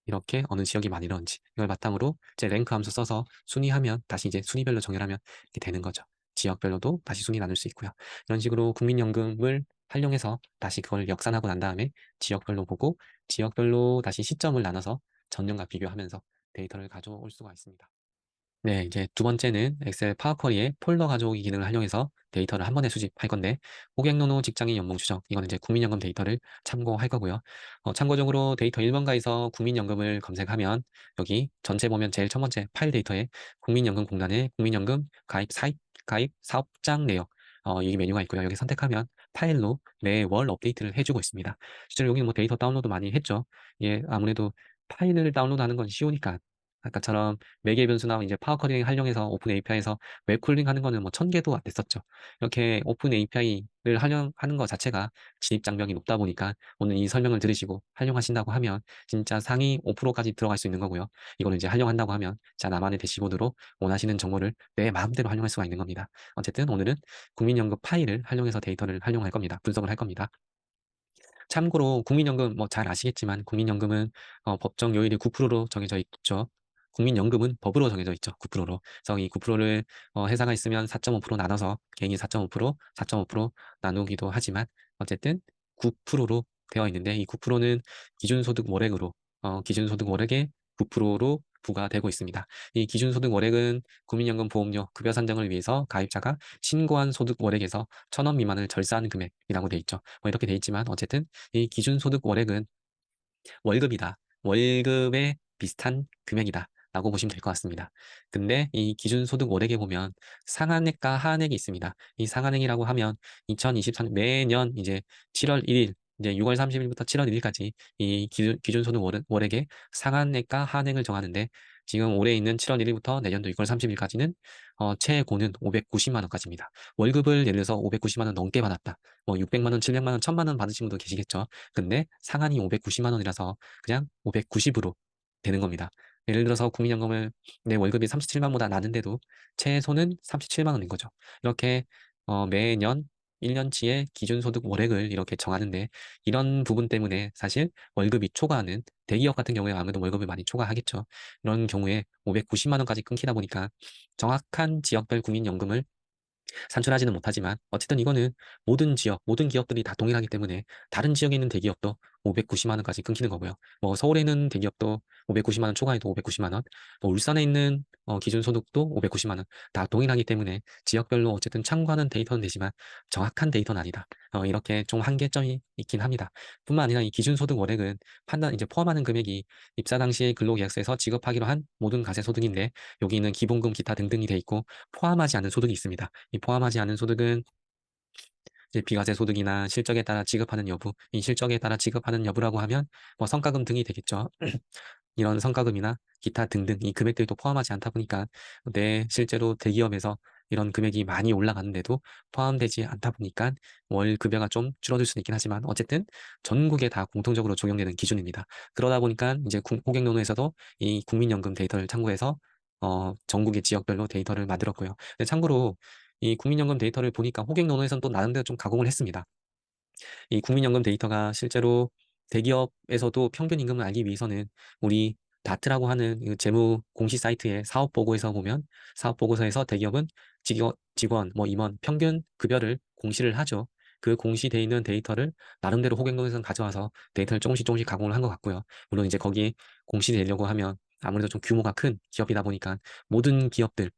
이렇게 어느 지역이 많이 이런지 이걸 바탕으로 이제 랭크 함수 써서 순위하면 다시 이제 순위별로 정렬하면 이렇게 되는 거죠. 지역별로도 다시 순위 나눌 수 있고요. 이런 식으로 국민연금을 활용해서 다시 그걸 역산하고 난 다음에 지역별로 보고 지역별로 다시 시점을 나눠서 전년과 비교하면서 데이터를 가져올 수가 있습니다. 네, 이제 두 번째는 엑셀 파워쿼리의 폴더 가져오기 기능을 활용해서 데이터를 한 번에 수집할 건데, 호갱노노 직장인 연봉 추적, 이거는 이제 국민연금 데이터를 참고할 거고요. 참고적으로 데이터 1번가에서 국민연금을 검색하면 여기 전체 보면 제일 첫 번째 파일 데이터에 국민연금공단의 국민연금 가입 사업장 내역, 이 메뉴가 있고요. 여기 선택하면 파일로 매월 업데이트를 해주고 있습니다. 실제로 여기 뭐 데이터 다운로드 많이 했죠. 예, 아무래도 파일을 다운로드하는 건 쉬우니까 아까처럼 매개 변수나 이제 파워 쿼리를 활용해서 오픈 API에서 웹 쿨링 하는 거는 뭐 1000개도 안 됐었죠. 이렇게 오픈 API를 활용하는 것 자체가 진입 장벽이 높다 보니까 오늘 이 설명을 들으시고 활용하신다고 하면 진짜 상위 5%까지 들어갈 수 있는 거고요. 이거를 이제 활용한다고 하면 자 나만의 대시보드로 원하시는 정보를 내 마음대로 활용할 수가 있는 겁니다. 어쨌든 오늘은 국민연금 파일을 활용해서 데이터를 활용할 겁니다. 분석을 할 겁니다. 참고로 국민연금 뭐 잘 아시겠지만 국민연금은 법정 요율이 9%로 정해져 있죠. 국민연금은 법으로 정해져 있죠. 9%로. 그래서 이 9%를 회사가 있으면 4.5% 나눠서 개인이 4.5%, 4.5% 나누기도 하지만 어쨌든 9%로 되어 있는데 이 9%는 기준소득 월액으로 기준소득 월액의 9%로 부과되고 있습니다. 이 기준소득 월액은 국민연금 보험료 급여 산정을 위해서 가입자가 신고한 소득 월액에서 1,000원 미만을 절세하는 금액이라고 돼 있죠. 뭐 이렇게 돼 있지만 어쨌든 이 기준소득 월액은 월급이다. 월급에 비슷한 금액이다. 라고 보시면 될 것 같습니다. 근데 이 기준소득 월액에 보면 상한액과 하한액이 있습니다. 이 상한액이라고 하면 2023년 매년 이제 7월 1일, 이제 6월 30일부터 7월 1일까지 이 기준소득 월액의 상한액과 하한액을 정하는데 지금 올해 있는 7월 1일부터 내년도 6월 30일까지는 최고는 590만 원까지입니다. 월급을 예를 들어서 590만 원 넘게 받았다. 뭐 600만 원, 700만 원, 1000만 원 받으신 분도 계시겠죠. 근데 상한이 590만 원이라서 그냥 590으로 되는 겁니다. 예를 들어서 국민연금을 내 월급이 37만보다 낮은데도 최소는 37만 원인 거죠. 이렇게 매년 1년치의 기준소득 월액을 이렇게 정하는데 이런 부분 때문에 사실 월급이 초과하는 대기업 같은 경우에 아무래도 월급을 많이 초과하겠죠. 이런 경우에 590만 원까지 끊기다 보니까 정확한 지역별 국민연금을 산출하지는 못하지만 어쨌든 이거는 모든 지역, 모든 기업들이 다 동일하기 때문에 다른 지역에 있는 대기업도 590만 원까지 끊기는 거고요. 뭐 서울에 있는 대기업도 590만 원 초과해도 590만 원, 뭐 울산에 있는 기준소득도 590만 원, 다 동일하기 때문에 지역별로 어쨌든 참고하는 데이터는 되지만 정확한 데이터는 아니다. 이렇게 좀 한계점이 있긴 합니다. 뿐만 아니라 이 기준소득 월액은 판단 이제 포함하는 금액이 입사 당시 근로계약서에서 지급하기로 한 모든 가세소득인데 여기는 기본금 기타 등등이 돼 있고 포함하지 않은 소득이 있습니다. 이 포함하지 않은 소득은 이제 비과세 소득이나 실적에 따라 지급하는 여부, 이 실적에 따라 지급하는 여부라고 하면 뭐 성과금 등이 되겠죠. 이런 성과금이나 기타 등등 이 금액들도 포함하지 않다 보니까 내 실제로 대기업에서 이런 금액이 많이 올라가는데도 포함되지 않다 보니까 월 급여가 좀 줄어들 수는 있긴 하지만 어쨌든 전국에 다 공통적으로 적용되는 기준입니다. 그러다 보니까 이제 호갱노노에서도 이 국민연금 데이터를 참고해서 전국의 지역별로 데이터를 만들었고요. 근데 참고로 이 국민연금 데이터를 보니까 호갱노노에서는 또 나름대로 좀 가공을 했습니다. 이 국민연금 데이터가 실제로 대기업에서도 평균 임금을 알기 위해서는 우리 다트라고 하는 이 재무 공시 사이트의 사업 보고에서 보면 사업 보고서에서 대기업은 직원 뭐 임원 평균 급여를 공시를 하죠. 그 공시돼 있는 데이터를 나름대로 호갱노에서 가져와서 데이터를 조금씩 조금씩 가공을 한 것 같고요. 물론 이제 거기에 공시되려고 하면 아무래도 좀 규모가 큰 기업이다 보니까 모든 기업들을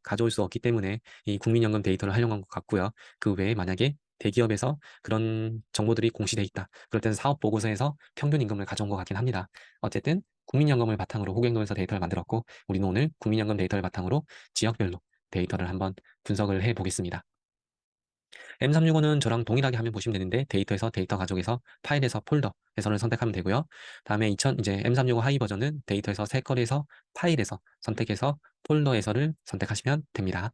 가져올 수 없기 때문에 이 국민연금 데이터를 활용한 것 같고요. 그 외에 만약에 대기업에서 그런 정보들이 공시돼 있다. 그럴 때는 사업 보고서에서 평균 임금을 가져온 것 같긴 합니다. 어쨌든 국민연금을 바탕으로 호갱노에서 데이터를 만들었고 우리는 오늘 국민연금 데이터를 바탕으로 지역별로 데이터를 한번 분석을 해 보겠습니다. M365는 저랑 동일하게 하면 보시면 되는데 데이터에서 데이터 가족에서 파일에서 폴더 해서를 선택하면 되고요. 다음에 이제 M365 하이 버전은 데이터에서 색거리에서 파일에서 선택해서 폴더에서를 선택하시면 됩니다.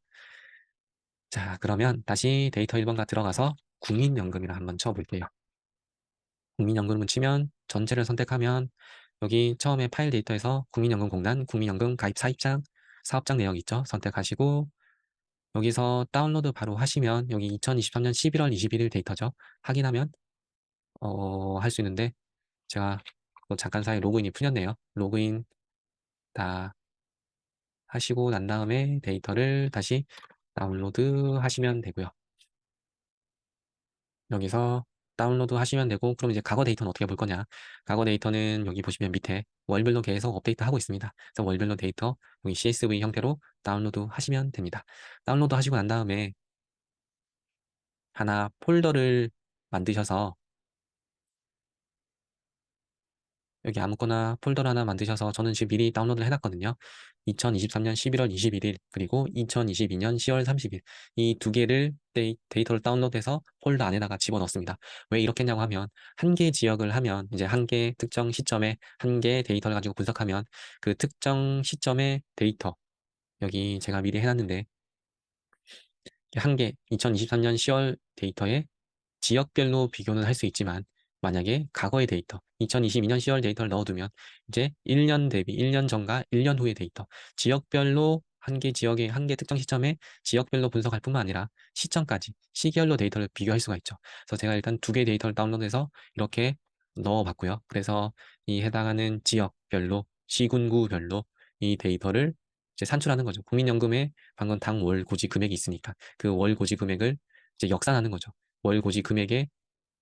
자, 그러면 다시 데이터 1번가 들어가서 국민연금이라 한번 쳐볼게요. 국민연금을 치면 전체를 선택하면 여기 처음에 파일 데이터에서 국민연금공단, 국민연금 가입 사입장, 사업장 내역 있죠? 선택하시고 여기서 다운로드 바로 하시면 여기 2023년 11월 21일 데이터죠? 확인하면 할 수 있는데 제가 또 잠깐 사이 로그인이 풀렸네요. 로그인 다 하시고 난 다음에 데이터를 다시 다운로드 하시면 되고요. 여기서 다운로드 하시면 되고, 그럼 이제 과거 데이터는 어떻게 볼 거냐? 과거 데이터는 여기 보시면 밑에 월별로 계속 업데이트 하고 있습니다. 그래서 월별로 데이터 여기 CSV 형태로 다운로드 하시면 됩니다. 다운로드 하시고 난 다음에 하나 폴더를 만드셔서 여기 아무거나 폴더를 하나 만드셔서, 저는 지금 미리 다운로드를 해놨거든요. 2023년 11월 21일 그리고 2022년 10월 30일 이 두 개를 데이터를 다운로드해서 폴더 안에다가 집어넣습니다. 왜 이렇게 했냐고 하면, 한 개 지역을 하면 이제 한 개 특정 시점에 한 개 데이터를 가지고 분석하면 그 특정 시점의 데이터, 여기 제가 미리 해놨는데 한 개 2023년 10월 데이터에 지역별로 비교는 할 수 있지만, 만약에 과거의 데이터 2022년 10월 데이터를 넣어두면 이제 1년 대비 1년 전과 1년 후의 데이터, 지역별로 한 개 지역의 한 개 특정 시점에 지역별로 분석할 뿐만 아니라 시점까지 시계열로 데이터를 비교할 수가 있죠. 그래서 제가 일단 두 개의 데이터를 다운로드해서 이렇게 넣어봤고요. 그래서 이 해당하는 지역별로 시군구별로 이 데이터를 이제 산출하는 거죠. 국민연금에 방금 당 월 고지 금액이 있으니까 그 월 고지 금액을 이제 역산하는 거죠. 월 고지 금액의,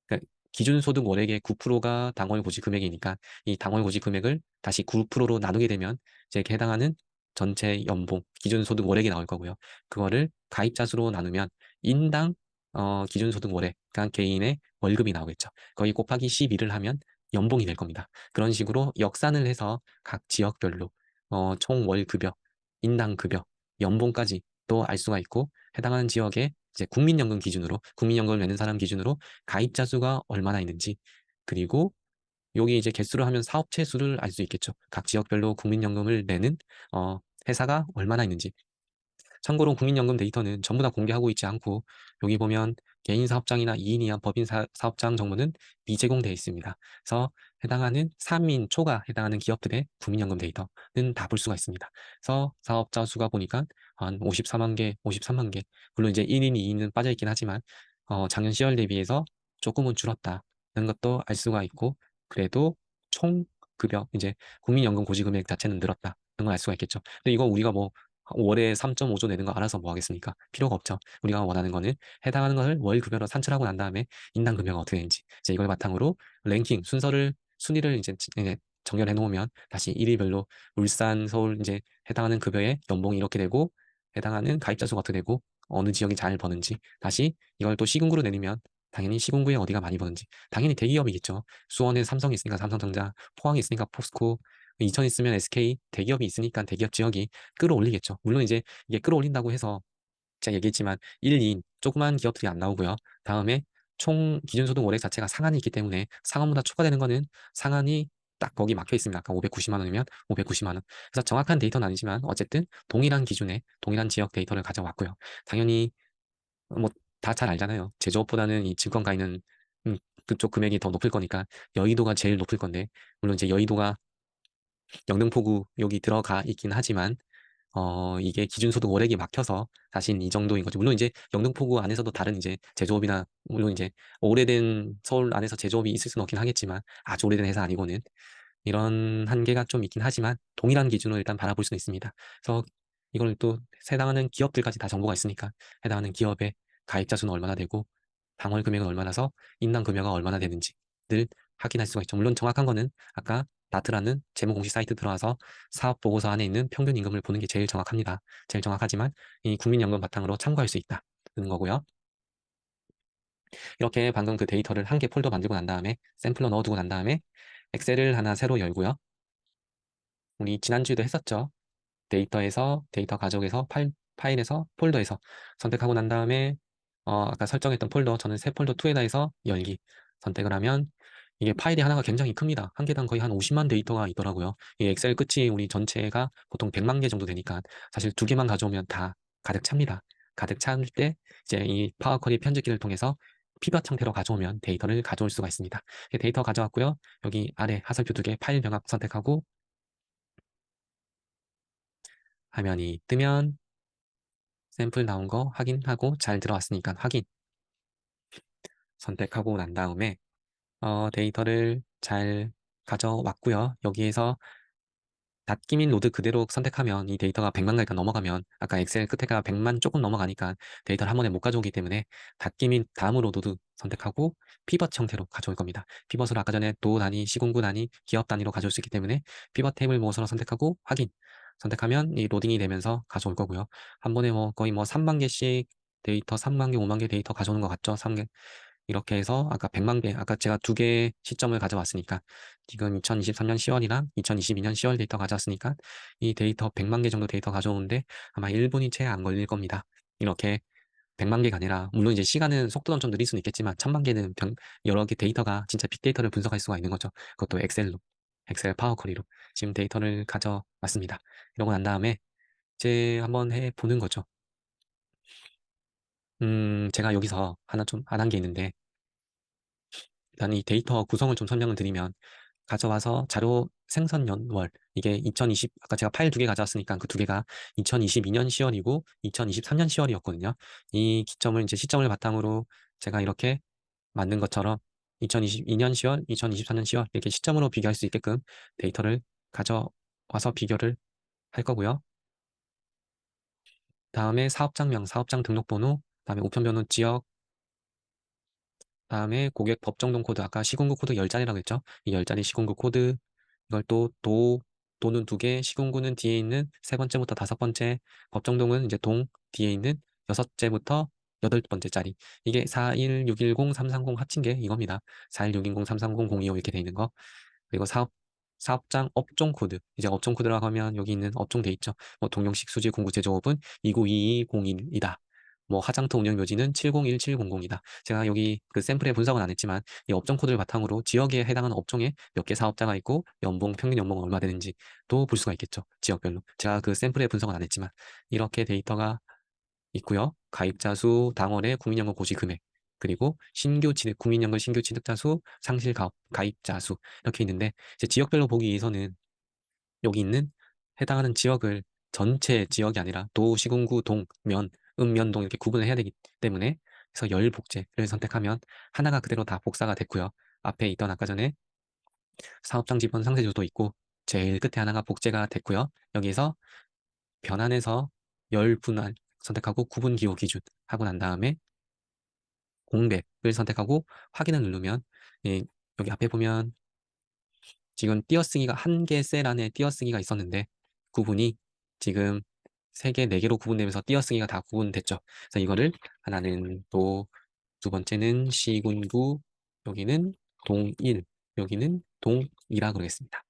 그러니까 기준소득 월액의 9%가 당월 고지 금액이니까 이 당월 고지 금액을 다시 9%로 나누게 되면 이제 해당하는 전체 연봉 기준소득 월액이 나올 거고요. 그거를 가입자 수로 나누면 인당 기준소득 월액, 그러니까 개인의 월급이 나오겠죠. 거기 곱하기 12를 하면 연봉이 될 겁니다. 그런 식으로 역산을 해서 각 지역별로 총 월급여, 인당급여, 연봉까지 또 알 수가 있고, 해당하는 지역의 이제 국민연금 기준으로, 국민연금을 내는 사람 기준으로 가입자 수가 얼마나 있는지, 그리고 여기 이제 개수를 하면 사업체 수를 알 수 있겠죠. 각 지역별로 국민연금을 내는 회사가 얼마나 있는지. 참고로 국민연금 데이터는 전부 다 공개하고 있지 않고, 여기 보면 개인 사업장이나 2인 이하 법인 사업장 정보는 미제공되어 있습니다. 그래서 해당하는 3인 초과 해당하는 기업들의 국민연금 데이터는 다 볼 수가 있습니다. 그래서 사업자 수가 보니까 한 54만 개, 53만 개. 물론 이제 1인, 2인은 빠져 있긴 하지만 작년 10월 대비해서 조금은 줄었다는 것도 알 수가 있고, 그래도 총 급여, 이제 국민연금 고지금액 자체는 늘었다는 걸 알 수가 있겠죠. 근데 이거 우리가 뭐 월에 3.5조 내는 거 알아서 뭐 하겠습니까? 필요가 없죠. 우리가 원하는 거는 해당하는 것을 월 급여로 산출하고 난 다음에 인당 급여가 어떻게 되는지, 이제 이걸 바탕으로 랭킹 순위를 이제 정렬해 놓으면 다시 1위별로 울산, 서울 이제 해당하는 급여의 연봉이 이렇게 되고, 해당하는 가입자 수가 어떻게 되고, 어느 지역이 잘 버는지, 다시 이걸 또 시군구로 내리면 당연히 시군구에 어디가 많이 버는지, 당연히 대기업이겠죠. 수원에 삼성이 있으니까 삼성전자, 포항이 있으니까 포스코, 이천 있으면 SK, 대기업이 있으니까 대기업 지역이 끌어올리겠죠. 물론 이제 이게 끌어올린다고 해서 제가 얘기했지만 1, 2인 조그만 기업들이 안 나오고요. 다음에 총 기준소득 월액 자체가 상한이 있기 때문에 상한보다 추가되는 거는 상한이 딱 거기 막혀 있습니다. 아까 590만 원이면 590만 원. 그래서 정확한 데이터는 아니지만 어쨌든 동일한 기준에 동일한 지역 데이터를 가져왔고요. 당연히 뭐 다 잘 알잖아요. 제조업보다는 이 증권 가입는 그쪽 금액이 더 높을 거니까 여의도가 제일 높을 건데, 물론 이제 여의도가 영등포구 여기 들어가 있긴 하지만 이게 기준소득 월액이 막혀서 사실 이 정도인 거죠. 물론 이제 영등포구 안에서도 다른 이제 제조업이나, 물론 이제 오래된 서울 안에서 제조업이 있을 수는 없긴 하겠지만 아주 오래된 회사 아니고는 이런 한계가 좀 있긴 하지만 동일한 기준으로 일단 바라볼 수는 있습니다. 그래서 이걸 또 해당하는 기업들까지 다 정보가 있으니까 해당하는 기업의 가입자 수는 얼마나 되고 당월 금액은 얼마나서 인당 금액가 얼마나 되는지를 확인할 수가 있죠. 물론 정확한 거는 아까 나트라는 재무 공식 사이트 들어와서 사업 보고서 안에 있는 평균 임금을 보는 게 제일 정확합니다. 제일 정확하지만 이 국민연금 바탕으로 참고할 수 있다는 거고요. 이렇게 방금 그 데이터를 한 개 폴더 만들고 난 다음에 샘플로 넣어두고 난 다음에 엑셀을 하나 새로 열고요. 우리 지난주에도 했었죠. 데이터에서 데이터 가족에서 파일에서 폴더에서 선택하고 난 다음에 아까 설정했던 폴더, 저는 새 폴더 2에다 해서 열기 선택을 하면 이게 파일이 하나가 굉장히 큽니다. 한 개당 거의 한 50만 데이터가 있더라고요. 이 엑셀 끝이 우리 전체가 보통 100만 개 정도 되니까 사실 두 개만 가져오면 다 가득 찹니다. 가득 찰 때 이제 이 파워 쿼리 편집기를 통해서 피벗 형태로 가져오면 데이터를 가져올 수가 있습니다. 데이터 가져왔고요. 여기 아래 하설표 두 개 파일 병합 선택하고 화면이 뜨면 샘플 나온 거 확인하고 잘 들어왔으니까 확인 선택하고 난 다음에 데이터를 잘 가져왔고요. 여기에서 닫기 및 로드 그대로 선택하면 이 데이터가 100만 가니까 넘어가면 아까 엑셀 끝에가 100만 조금 넘어가니까 데이터를 한 번에 못 가져오기 때문에 닫기 및 다음으로 로드 선택하고 피벗 형태로 가져올 겁니다. 피벗으로 아까 전에 도 단위, 시군구 단위, 기업 단위로 가져올 수 있기 때문에 피벗 테이블 모서로 선택하고 확인 선택하면 이 로딩이 되면서 가져올 거고요. 한 번에 뭐 거의 뭐 3만 개씩 데이터 3만 개, 5만 개 데이터 가져오는 것 같죠? 3개. 이렇게 해서 아까 100만 개, 아까 제가 두 개 시점을 가져왔으니까 지금 2023년 10월이랑 2022년 10월 데이터 가져왔으니까 이 데이터 100만 개 정도 데이터 가져오는데 아마 1분이 채 안 걸릴 겁니다. 이렇게 100만 개가 아니라 물론 이제 시간은 속도는 좀 느릴 수는 있겠지만 1000만 개는 여러 개 데이터가 진짜 빅데이터를 분석할 수가 있는 거죠. 그것도 엑셀로, 엑셀 파워쿼리로 지금 데이터를 가져왔습니다. 이러고 난 다음에 이제 한번 해보는 거죠. 제가 여기서 하나 좀 안 한 게 있는데 일단 이 데이터 구성을 좀 설명을 드리면 가져와서 자료 생선 연월 이게 2020 아까 제가 파일 두 개 가져왔으니까 그 두 개가 2022년 10월이고 2023년 10월이었거든요. 이 기점을 이제 시점을 바탕으로 제가 이렇게 만든 것처럼 2022년 10월, 2024년 10월 이렇게 시점으로 비교할 수 있게끔 데이터를 가져와서 비교를 할 거고요. 다음에 사업장명, 사업장 등록번호, 다음에 우편번호 지역, 다음에 고객 법정동 코드, 아까 시군구 코드 10자리라고 했죠? 이 10자리 시군구 코드, 이걸 도는 두 개, 시군구는 뒤에 있는 세 번째부터 다섯 번째, 법정동은 이제 동 뒤에 있는 여섯째부터 여덟 번째 자리. 이게 41610-330 합친 게 이겁니다. 41610-330-025 이렇게 돼 있는 거. 그리고 사업장 업종 코드. 이제 업종 코드라고 하면 여기 있는 업종 돼 있죠. 뭐 동영식 수지 공구 제조업은 292201이다. 뭐 화장터 운영 묘지는 701700이다. 제가 여기 그 샘플에 분석은 안 했지만 이 업종 코드를 바탕으로 지역에 해당하는 업종에 몇 개 사업자가 있고 연봉 평균 연봉은 얼마 되는지도 볼 수가 있겠죠. 지역별로. 제가 그 샘플에 분석은 안 했지만 이렇게 데이터가 있고요. 가입자 수, 당원의 국민연금 고지 금액, 그리고 국민연금 신규 취득자 수, 상실 가입자 수 이렇게 있는데 이제 지역별로 보기 위해서는 여기 있는 해당하는 지역을 전체 지역이 아니라 도, 시군구, 동, 면, 읍면동 이렇게 구분을 해야 되기 때문에 그래서 열 복제를 선택하면 하나가 그대로 다 복사가 됐고요. 앞에 있던 아까 전에 사업장 지번 상세조도 있고 제일 끝에 하나가 복제가 됐고요. 여기에서 변환해서 열 분할 선택하고 구분 기호 기준 하고 난 다음에 공백을 선택하고 확인을 누르면 예, 여기 앞에 보면 지금 띄어쓰기가 한 개 셀 안에 띄어쓰기가 있었는데 구분이 지금 3개, 4개로 구분되면서 띄어쓰기가 다 구분됐죠. 그래서 이거를 하나는 도, 두 번째는 시군구, 여기는 동일, 여기는 동이라 그러겠습니다.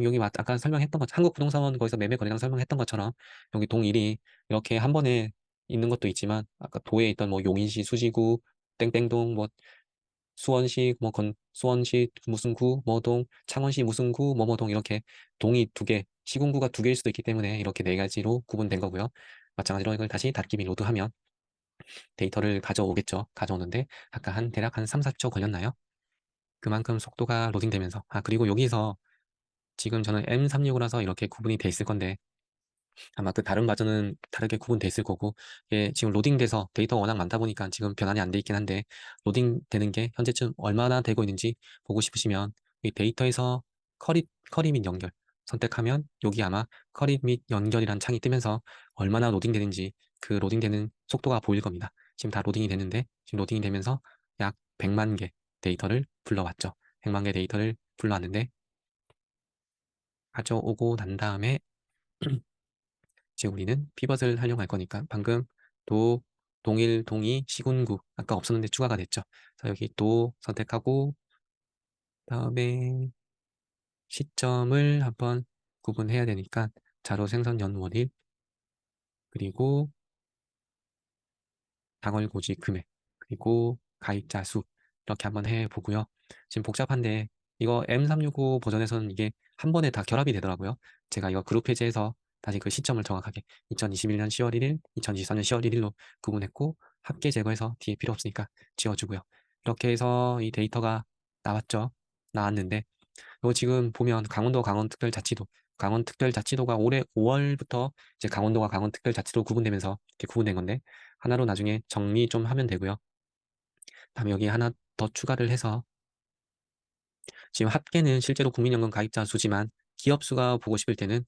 여기 아까 설명했던 것, 한국부동산 거기서 매매 거래량 설명했던 것처럼 여기 동일이 이렇게 한 번에 있는 것도 있지만 아까 도에 있던 뭐 용인시 수지구, 땡땡동, 뭐 수원시 수원시 무슨 구 뭐동 창원시 무슨 구 뭐뭐동 이렇게 동이 두 개, 시군구가 두 개일 수도 있기 때문에 이렇게 네 가지로 구분된 거고요. 마찬가지로 이걸 다시 닫기 및 로드하면 데이터를 가져오겠죠. 가져오는데 아까 대략 한 3, 40초 걸렸나요? 그만큼 속도가 로딩되면서 그리고 여기서 지금 저는 M365라서 이렇게 구분이 돼 있을 건데 아마 그 다른 버전은 다르게 구분돼 있을 거고 이게 지금 로딩돼서 데이터가 워낙 많다 보니까 지금 변환이 안 돼 있긴 한데 로딩되는 게 현재쯤 얼마나 되고 있는지 보고 싶으시면 이 데이터에서 커리 및 연결 선택하면 여기 아마 커리 및 연결이란 창이 뜨면서 얼마나 로딩되는지 그 로딩되는 속도가 보일 겁니다. 지금 다 로딩이 되는데 지금 로딩이 되면서 약 100만 개 데이터를 불러왔죠. 100만 개 데이터를 불러왔는데 가져오고 난 다음에 이제 우리는 피벗을 활용할 거니까 방금 도, 동일, 동이, 시군구 아까 없었는데 추가가 됐죠. 그래서 여기 도 선택하고 다음에 시점을 한번 구분해야 되니까 자료 생성 연월일 그리고 당월 고지 금액 그리고 가입자 수 이렇게 한번 해보고요. 지금 복잡한데 이거 M365 버전에서는 이게 한 번에 다 결합이 되더라고요. 제가 이거 그룹 해제해서 다시 그 시점을 정확하게 2021년 10월 1일, 2023년 10월 1일로 구분했고 합계 제거해서 뒤에 필요 없으니까 지워주고요. 이렇게 해서 이 데이터가 나왔죠. 나왔는데 이거 지금 보면 강원특별자치도가 올해 5월부터 이제 강원도가 강원특별자치도 구분되면서 이렇게 구분된 건데 하나로 나중에 정리 좀 하면 되고요. 다음에 여기 하나 더 추가를 해서 지금 합계는 실제로 국민연금 가입자 수지만 기업 수가 보고 싶을 때는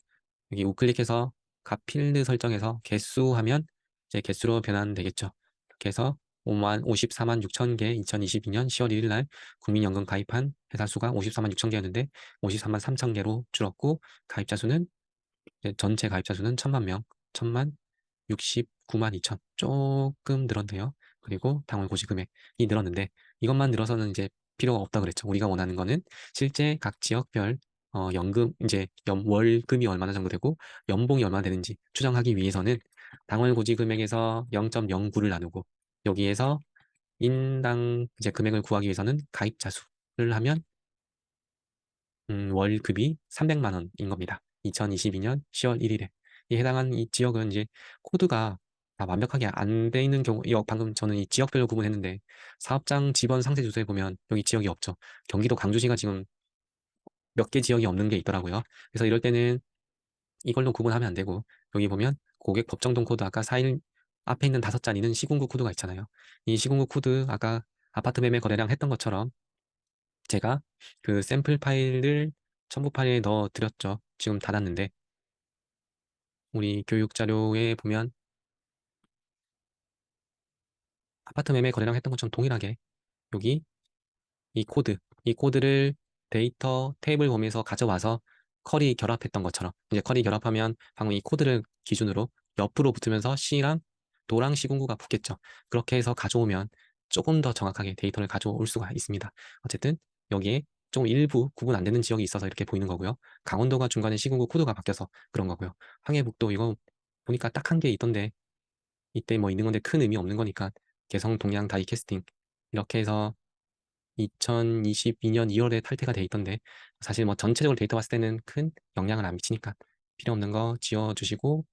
여기 우클릭해서 각 필드 설정해서 개수 하면 이제 개수로 변환되겠죠. 이렇게 해서 54만 6천 개 2022년 10월 1일 날 국민연금 가입한 회사 수가 54만 6천 개였는데 53만 3천 개로 줄었고 가입자 수는 전체 가입자 수는 1천만 명, 1천만 69만 2천 조금 늘었네요. 그리고 당월 고지 금액이 늘었는데 이것만 늘어서는 이제 필요가 없다 그랬죠. 우리가 원하는 거는 실제 각 지역별 연금 이제 월급이 얼마나 정도 되고 연봉이 얼마나 되는지 추정하기 위해서는 당월 고지 금액에서 0.09를 나누고 여기에서 인당 이제 금액을 구하기 위해서는 가입자 수를 하면 월급이 300만 원인 겁니다. 2022년 10월 1일에. 이 해당한 이 지역은 이제 코드가 다 완벽하게 안 돼 있는 경우, 방금 저는 이 지역별로 구분했는데 사업장 지번 상세 주소에 보면 여기 지역이 없죠. 경기도 광주시가 지금 몇 개 지역이 없는 게 있더라고요. 그래서 이럴 때는 이걸로 구분하면 안 되고 여기 보면 고객 법정동 코드 아까 4일 앞에 있는 5자리는 시군구 코드가 있잖아요. 이 시군구 코드 아까 아파트 매매 거래량 했던 것처럼 제가 그 샘플 파일을 첨부 파일에 넣어 드렸죠. 지금 닫았는데 우리 교육 자료에 보면 아파트 매매 거래량 했던 것처럼 동일하게 여기 이 코드를 데이터 테이블 범위에서 가져와서 쿼리 결합했던 것처럼 이제 쿼리 결합하면 방금 이 코드를 기준으로 옆으로 붙으면서 C랑 도랑 시군구가 붙겠죠. 그렇게 해서 가져오면 조금 더 정확하게 데이터를 가져올 수가 있습니다. 어쨌든 여기에 좀 일부 구분 안 되는 지역이 있어서 이렇게 보이는 거고요. 강원도가 중간에 시군구 코드가 바뀌어서 그런 거고요. 황해북도 이거 보니까 딱 한 개 있던데 이때 뭐 있는 건데 큰 의미 없는 거니까 개성 동양 다이캐스팅 이렇게 해서 2022년 2월에 탈퇴가 돼 있던데 사실 뭐 전체적으로 데이터 봤을 때는 큰 영향을 안 미치니까 필요 없는 거 지워주시고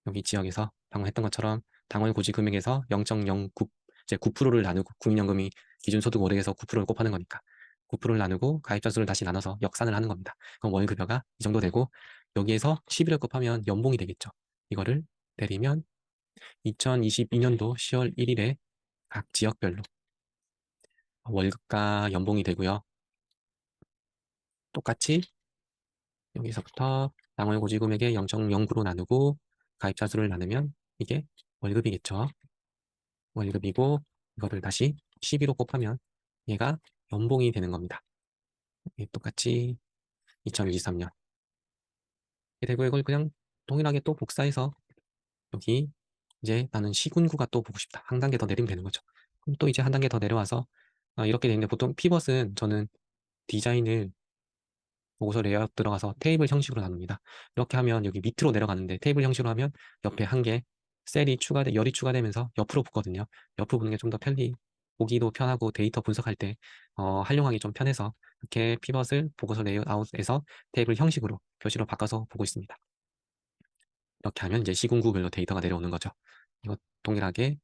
여기 지역에서 방금 했던 것처럼 당월 고지 금액에서 0.09 이제 9%를 나누고 국민연금이 기준소득 월액에서 9%를 곱하는 거니까 9%를 나누고 가입자 수를 다시 나눠서 역산을 하는 겁니다. 그럼 월급여가 이 정도 되고 여기에서 11을 곱하면 연봉이 되겠죠. 이거를 내리면 2022년도 10월 1일에 각 지역별로 월급과 연봉이 되고요. 똑같이 여기서부터 당월 고지 금액의 0.09로 나누고 가입자 수를 나누면 이게 월급이겠죠. 월급이고 이거를 다시 12로 곱하면 얘가 연봉이 되는 겁니다. 똑같이 2023년 이렇게 되고 이걸 그냥 동일하게 또 복사해서 여기 이제 나는 시군구가 또 보고 싶다. 한 단계 더 내리면 되는 거죠. 그럼 또 이제 한 단계 더 내려와서 이렇게 되는데 보통 피벗은 저는 디자인을 보고서 레이아웃 들어가서 테이블 형식으로 나눕니다. 이렇게 하면 여기 밑으로 내려가는데 테이블 형식으로 하면 옆에 한 개 셀이 열이 추가되면서 옆으로 붙거든요. 옆으로 붙는 게 좀 더 보기도 편하고 데이터 분석할 때 활용하기 좀 편해서 이렇게 피벗을 보고서 레이아웃에서 테이블 형식으로 표시로 바꿔서 보고 있습니다. 이렇게 하면 이제 시군구별로 데이터가 내려오는 거죠. 이거 동일하게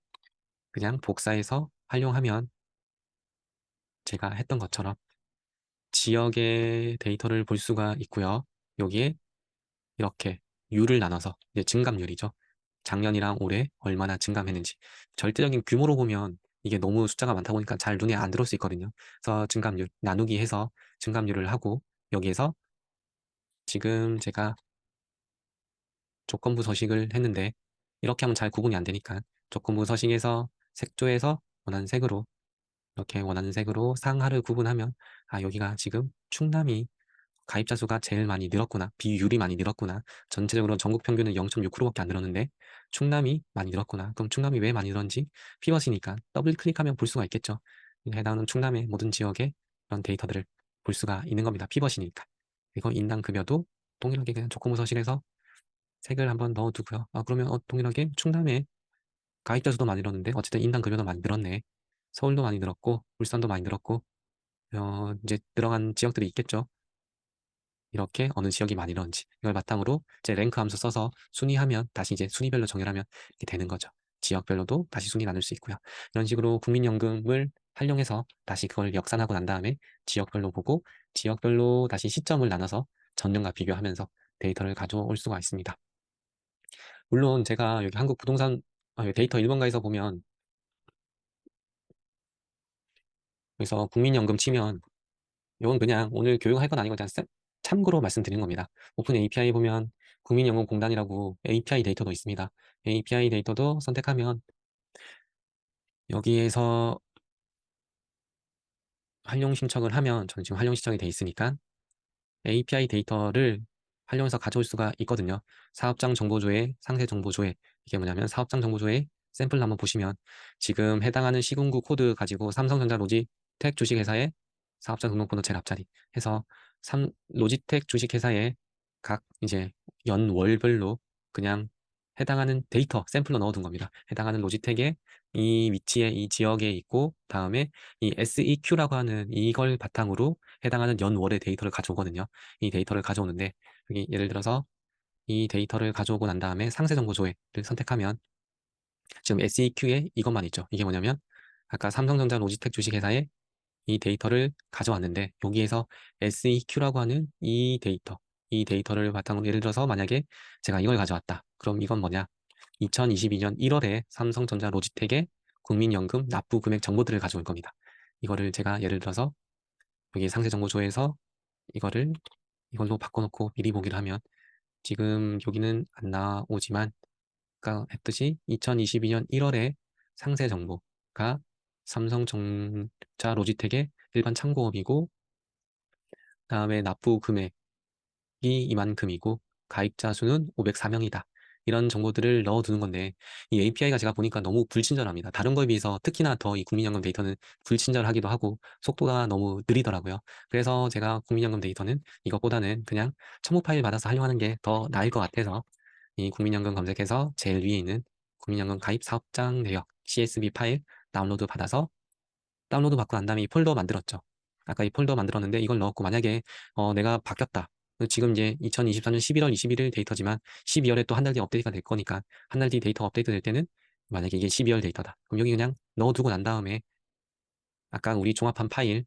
그냥 복사해서 활용하면 제가 했던 것처럼 지역의 데이터를 볼 수가 있고요. 여기에 이렇게 유를 나눠서 이제 증감률이죠. 작년이랑 올해 얼마나 증감했는지 절대적인 규모로 보면 이게 너무 숫자가 많다 보니까 잘 눈에 안 들어올 수 있거든요. 그래서 증감률 나누기 해서 증감률을 하고 여기에서 지금 제가 조건부 서식을 했는데 이렇게 하면 잘 구분이 안 되니까 조건부 서식에서 색조에서 원하는 색으로 이렇게 원하는 색으로 상하를 구분하면 여기가 지금 충남이 가입자 수가 제일 많이 늘었구나. 비율이 많이 늘었구나. 전체적으로 전국 평균은 0.6%밖에 안 늘었는데 충남이 많이 늘었구나. 그럼 충남이 왜 많이 늘었는지 피벗이니까 더블 클릭하면 볼 수가 있겠죠. 해당하는 충남의 모든 지역의 그런 데이터들을 볼 수가 있는 겁니다. 피벗이니까. 그리고 인당 급여도 동일하게 그냥 조건부 서실에서 색을 한번 넣어두고요. 그러면 동일하게 충남의 가입자 수도 많이 늘었는데 어쨌든 인당 급여도 많이 늘었네. 서울도 많이 늘었고 울산도 많이 늘었고 이제 들어간 지역들이 있겠죠. 이렇게 어느 지역이 많이 늘었는지 이걸 바탕으로 이제 랭크 함수 써서 순위하면 다시 이제 순위별로 정렬하면 이렇게 되는 거죠. 지역별로도 다시 순위 나눌 수 있고요. 이런 식으로 국민연금을 활용해서 다시 그걸 역산하고 난 다음에 지역별로 보고 지역별로 다시 시점을 나눠서 전년과 비교하면서 데이터를 가져올 수가 있습니다. 물론 제가 여기 한국 부동산 여기 데이터 1번가에서 보면 여기서 국민연금 치면 이건 그냥 오늘 교육할 건 아니고 그냥 참고로 말씀드리는 겁니다. 오픈 API 보면 국민연금공단이라고 API 데이터도 있습니다. API 데이터도 선택하면 여기에서 활용 신청을 하면 저는 지금 활용 신청이 돼 있으니까 API 데이터를 활용해서 가져올 수가 있거든요. 사업장 정보조회, 상세 정보조회. 이게 뭐냐면 사업장 정보조회 샘플을 한번 보시면 지금 해당하는 시군구 코드 가지고 삼성전자 로지텍 주식회사의 사업장 등록번호 제일 앞자리 해서 로지텍 주식회사의 각 이제 연월별로 그냥 해당하는 데이터 샘플로 넣어둔 겁니다. 해당하는 로지텍의 이 위치에 이 지역에 있고 다음에 이 SEQ라고 하는 이걸 바탕으로 해당하는 연월의 데이터를 가져오거든요. 이 데이터를 가져오는데 여기 예를 들어서 이 데이터를 가져오고 난 다음에 상세 정보 조회를 선택하면 지금 SEQ에 이것만 있죠. 이게 뭐냐면 아까 삼성전자 로지텍 주식회사에 이 데이터를 가져왔는데 여기에서 SEQ라고 하는 이 데이터를 바탕으로 예를 들어서 만약에 제가 이걸 가져왔다. 그럼 이건 뭐냐? 2022년 1월에 삼성전자 로지텍의 국민연금 납부 금액 정보들을 가져올 겁니다. 이거를 제가 예를 들어서 여기 상세 정보조에서 이걸로 바꿔놓고 미리 보기를 하면 지금 여기는 안 나오지만 아까 했듯이 2022년 1월에 상세 정보가 삼성전자 로지텍의 일반 참고업이고 다음에 납부 금액이 이만큼이고 가입자 수는 504명이다. 이런 정보들을 넣어두는 건데 이 API가 제가 보니까 너무 불친절합니다. 다른 거에 비해서 특히나 더 이 국민연금 데이터는 불친절하기도 하고 속도가 너무 느리더라고요. 그래서 제가 국민연금 데이터는 이것보다는 그냥 첨부 파일 받아서 활용하는 게 더 나을 것 같아서 이 국민연금 검색해서 제일 위에 있는 국민연금 가입 사업장 내역 CSV 파일 다운로드 받아서 다운로드 받고 난 다음에 이 폴더 만들었죠. 아까 이 폴더 만들었는데 이걸 넣었고 만약에 내가 바뀌었다. 지금 이제 2024년 11월 21일 데이터지만 12월에 또 한 달 뒤에 업데이트가 될 거니까 한 달 뒤 데이터가 업데이트 될 때는 만약에 이게 12월 데이터다. 그럼 여기 그냥 넣어두고 난 다음에 아까 우리 종합한 파일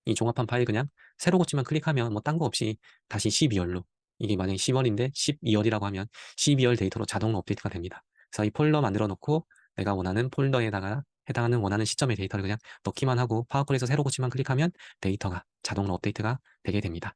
이 종합한 파일 그냥 새로 고치만 클릭하면 뭐 딴 거 없이 다시 12월로 이게 만약에 10월인데 12월이라고 하면 12월 데이터로 자동으로 업데이트가 됩니다. 그래서 이 폴더 만들어 놓고 내가 원하는 폴더에다가 해당하는 원하는 시점의 데이터를 그냥 넣기만 하고 파워콜에서 새로 고치만 클릭하면 데이터가 자동으로 업데이트가 되게 됩니다.